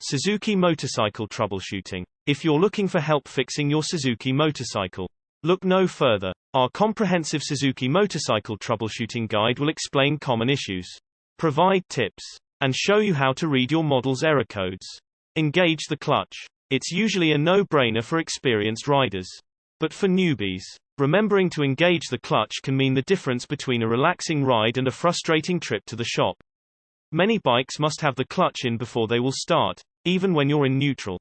Suzuki Motorcycle Troubleshooting. If you're looking for help fixing your Suzuki motorcycle, look no further. Our comprehensive Suzuki Motorcycle Troubleshooting Guide will explain common issues, provide tips, and show you how to read your model's error codes. Engage the clutch. It's usually a no-brainer for experienced riders. But for newbies, remembering to engage the clutch can mean the difference between a relaxing ride and a frustrating trip to the shop. Many bikes must have the clutch in before they will start, even when you're in neutral.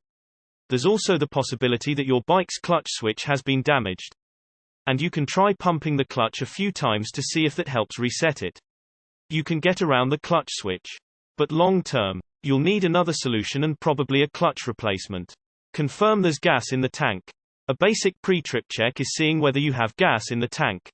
There's also the possibility that your bike's clutch switch has been damaged. And you can try pumping the clutch a few times to see if that helps reset it. You can get around the clutch switch. But long term, you'll need another solution and probably a clutch replacement. Confirm there's gas in the tank. A basic pre-trip check is seeing whether you have gas in the tank.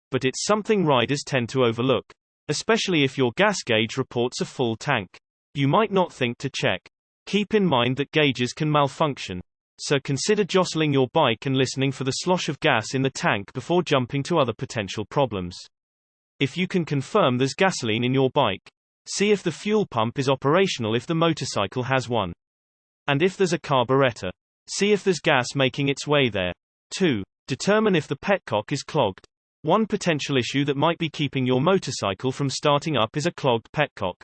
But it's something riders tend to overlook, especially if your gas gauge reports a full tank. You might not think to check. Keep in mind that gauges can malfunction, so consider jostling your bike and listening for the slosh of gas in the tank before jumping to other potential problems. If you can confirm there's gasoline in your bike, see if the fuel pump is operational if the motorcycle has one. And if there's a carburetor, see if there's gas making its way there. 2. Determine if the petcock is clogged. One potential issue that might be keeping your motorcycle from starting up is a clogged petcock.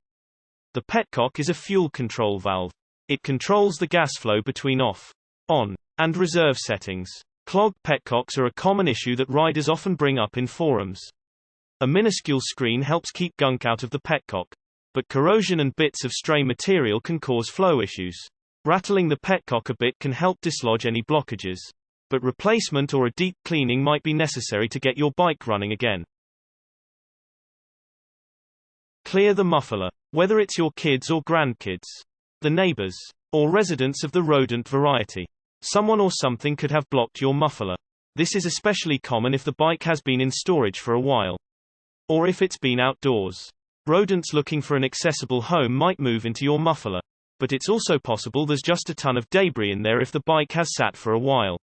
The petcock is a fuel control valve. It controls the gas flow between off, on, and reserve settings. Clogged petcocks are a common issue that riders often bring up in forums. A minuscule screen helps keep gunk out of the petcock, but corrosion and bits of stray material can cause flow issues. Rattling the petcock a bit can help dislodge any blockages, but replacement or a deep cleaning might be necessary to get your bike running again. Clear the muffler. Whether it's your kids or grandkids, the neighbors, or residents of the rodent variety, someone or something could have blocked your muffler. This is especially common if the bike has been in storage for a while, or if it's been outdoors. Rodents looking for an accessible home might move into your muffler, but it's also possible there's just a ton of debris in there if the bike has sat for a while.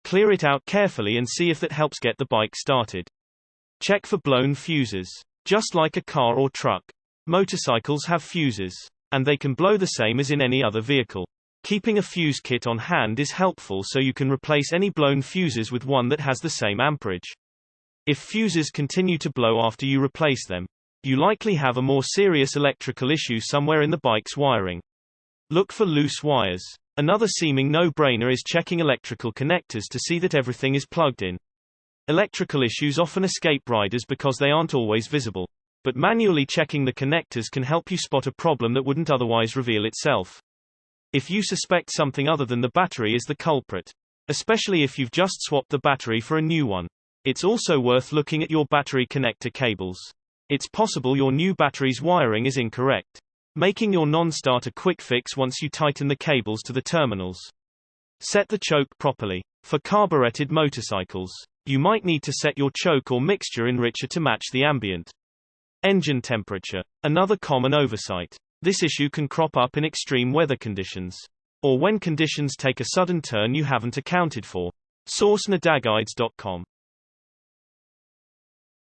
Clear it out carefully and see if that helps get the bike started. Check for blown fuses. Just like a car or truck, motorcycles have fuses, and they can blow the same as in any other vehicle. Keeping a fuse kit on hand is helpful so you can replace any blown fuses with one that has the same amperage. If fuses continue to blow after you replace them, you likely have a more serious electrical issue somewhere in the bike's wiring. Look for loose wires. Another seeming no-brainer is checking electrical connectors to see that everything is plugged in. Electrical issues often escape riders because they aren't always visible, but manually checking the connectors can help you spot a problem that wouldn't otherwise reveal itself. If you suspect something other than the battery is the culprit, especially if you've just swapped the battery for a new one, it's also worth looking at your battery connector cables. It's possible your new battery's wiring is incorrect. Making your non-start a quick fix once you tighten the cables to the terminals. Set the choke properly. For carbureted motorcycles, you might need to set your choke or mixture enricher to match the ambient engine temperature. Another common oversight. This issue can crop up in extreme weather conditions, or when conditions take a sudden turn you haven't accounted for. Source nadagguides.com